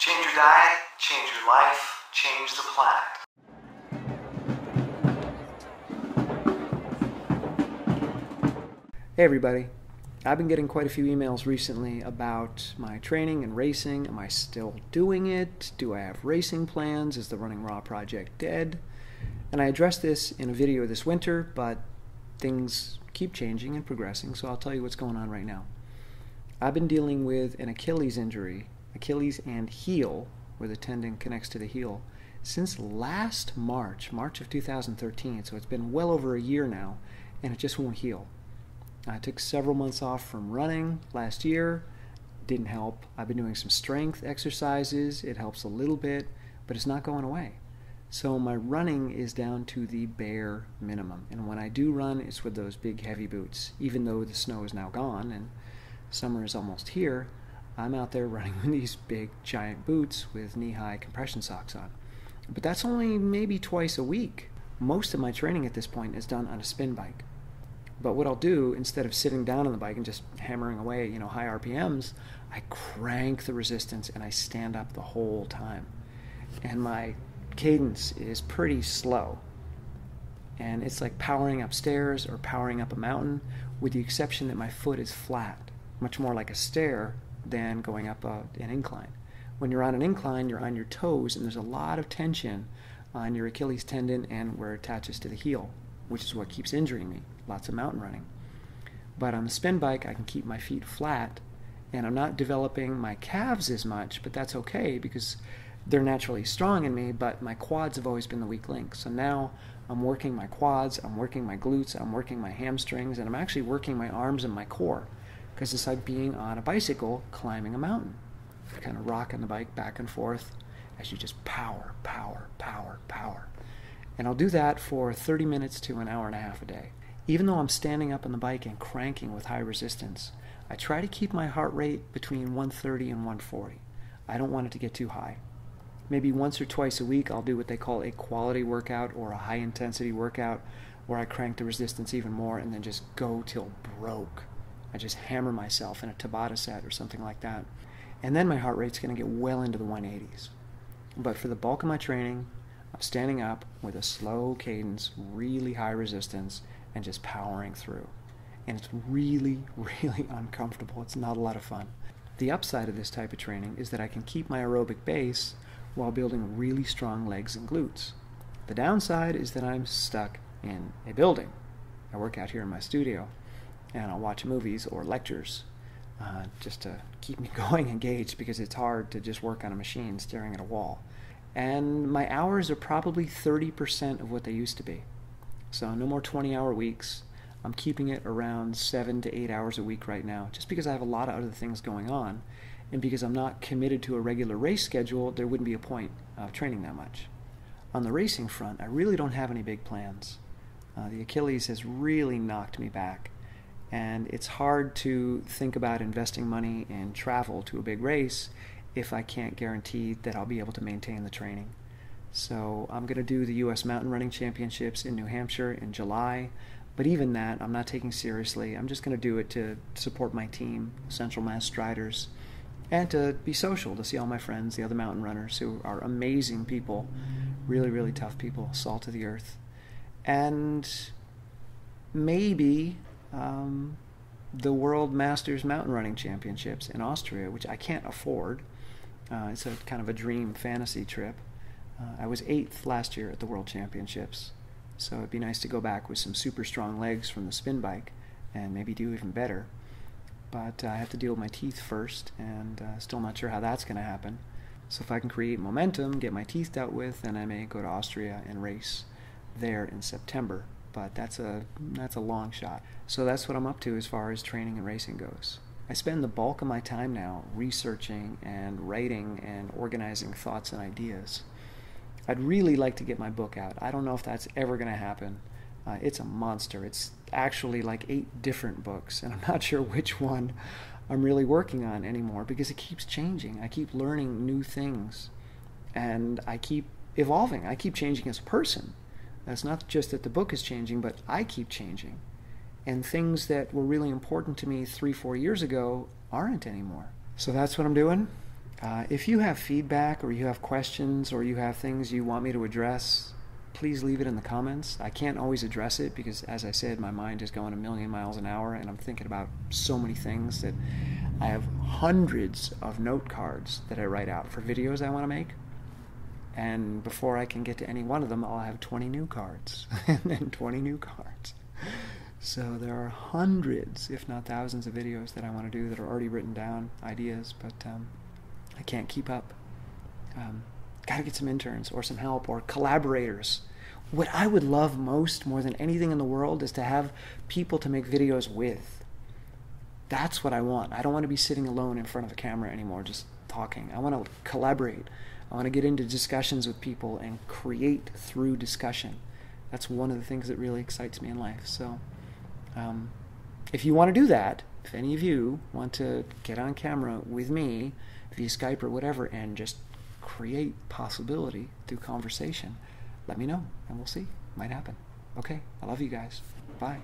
Change your diet, change your life, change the planet. Hey everybody, I've been getting quite a few emails recently about my training and racing. Am I still doing it? Do I have racing plans? Is the Running Raw project dead? And I addressed this in a video this winter, but things keep changing and progressing, so I'll tell you what's going on right now. I've been dealing with an Achilles injury, Achilles and heel, where the tendon connects to the heel, since last March of 2013, so it's been well over a year now, and it just won't heal. I took several months off from running last year. Didn't help. I've been doing some strength exercises. It helps a little bit, but it's not going away. So my running is down to the bare minimum. And when I do run, it's with those big heavy boots. Even though the snow is now gone and summer is almost here, I'm out there running with these big giant boots with knee-high compression socks on. But that's only maybe twice a week. Most of my training at this point is done on a spin bike. But what I'll do, instead of sitting down on the bike and just hammering away, high RPMs, I crank the resistance and I stand up the whole time. And my cadence is pretty slow. And it's like powering upstairs or powering up a mountain, with the exception that my foot is flat, much more like a stair than going up an incline. When you're on an incline, you're on your toes, and there's a lot of tension on your Achilles tendon and where it attaches to the heel, which is what keeps injuring me. Lots of mountain running. But on the spin bike, I can keep my feet flat, and I'm not developing my calves as much, but that's okay because they're naturally strong in me, but my quads have always been the weak link. So now I'm working my quads, I'm working my glutes, I'm working my hamstrings, and I'm actually working my arms and my core, because it's like being on a bicycle climbing a mountain. You're kind of rocking the bike back and forth as you just power, power, power, power. And I'll do that for 30 minutes to an hour and a half a day. Even though I'm standing up on the bike and cranking with high resistance, I try to keep my heart rate between 130 and 140. I don't want it to get too high. Maybe once or twice a week I'll do what they call a quality workout or a high intensity workout, where I crank the resistance even more and then just go till broke. I just hammer myself in a Tabata set or something like that. And then my heart rate's going to get well into the 180s. But for the bulk of my training, I'm standing up with a slow cadence, really high resistance, and just powering through. And it's really, really uncomfortable. It's not a lot of fun. The upside of this type of training is that I can keep my aerobic base while building really strong legs and glutes. The downside is that I'm stuck in a building. I work out here in my studio, and I'll watch movies or lectures just to keep me going engaged, because it's hard to just work on a machine staring at a wall. And my hours are probably 30% of what they used to be. So no more 20-hour weeks. I'm keeping it around 7 to 8 hours a week right now, just because I have a lot of other things going on. And because I'm not committed to a regular race schedule, there wouldn't be a point of training that much. On the racing front, I really don't have any big plans. The Achilles has really knocked me back. And it's hard to think about investing money in travel to a big race if I can't guarantee that I'll be able to maintain the training. So I'm going to do the U.S. Mountain Running Championships in New Hampshire in July, but even that I'm not taking seriously. I'm just going to do it to support my team, Central Mass Striders, and to be social, to see all my friends, the other mountain runners, who are amazing people, really, really tough people, salt of the earth. And maybe the World Masters Mountain Running Championships in Austria, which I can't afford. It's a kind of a dream fantasy trip. I was 8th last year at the World Championships, so it'd be nice to go back with some super strong legs from the spin bike and maybe do even better. But I have to deal with my teeth first, and still not sure how that's going to happen. So if I can create momentum, get my teeth dealt with, then I may go to Austria and race there in September. But that's a long shot. So that's what I'm up to as far as training and racing goes. I spend the bulk of my time now researching and writing and organizing thoughts and ideas. I'd really like to get my book out. I don't know if that's ever going to happen. It's a monster. It's actually like 8 different books, and I'm not sure which one I'm really working on anymore, because it keeps changing. I keep learning new things, and I keep evolving. I keep changing as a person. It's not just that the book is changing, but I keep changing. And things that were really important to me 3-4 years ago aren't anymore. So that's what I'm doing. If you have feedback or you have questions or you have things you want me to address, please leave it in the comments. I can't always address it because, as I said, my mind is going a million miles an hour and I'm thinking about so many things that I have hundreds of note cards that I write out for videos I want to make. And before I can get to any one of them, I'll have 20 new cards and then 20 new cards. So there are hundreds, if not thousands, of videos that I want to do that are already written down, ideas, but I can't keep up. Got to get some interns or some help or collaborators. What I would love most, more than anything in the world, is to have people to make videos with. That's what I want. I don't want to be sitting alone in front of a camera anymore, just talking. I want to collaborate. I want to get into discussions with people and create through discussion. That's one of the things that really excites me in life. So if you want to do that, if any of you want to get on camera with me via Skype or whatever and just create possibility through conversation, let me know and we'll see. Might happen. Okay, I love you guys. Bye.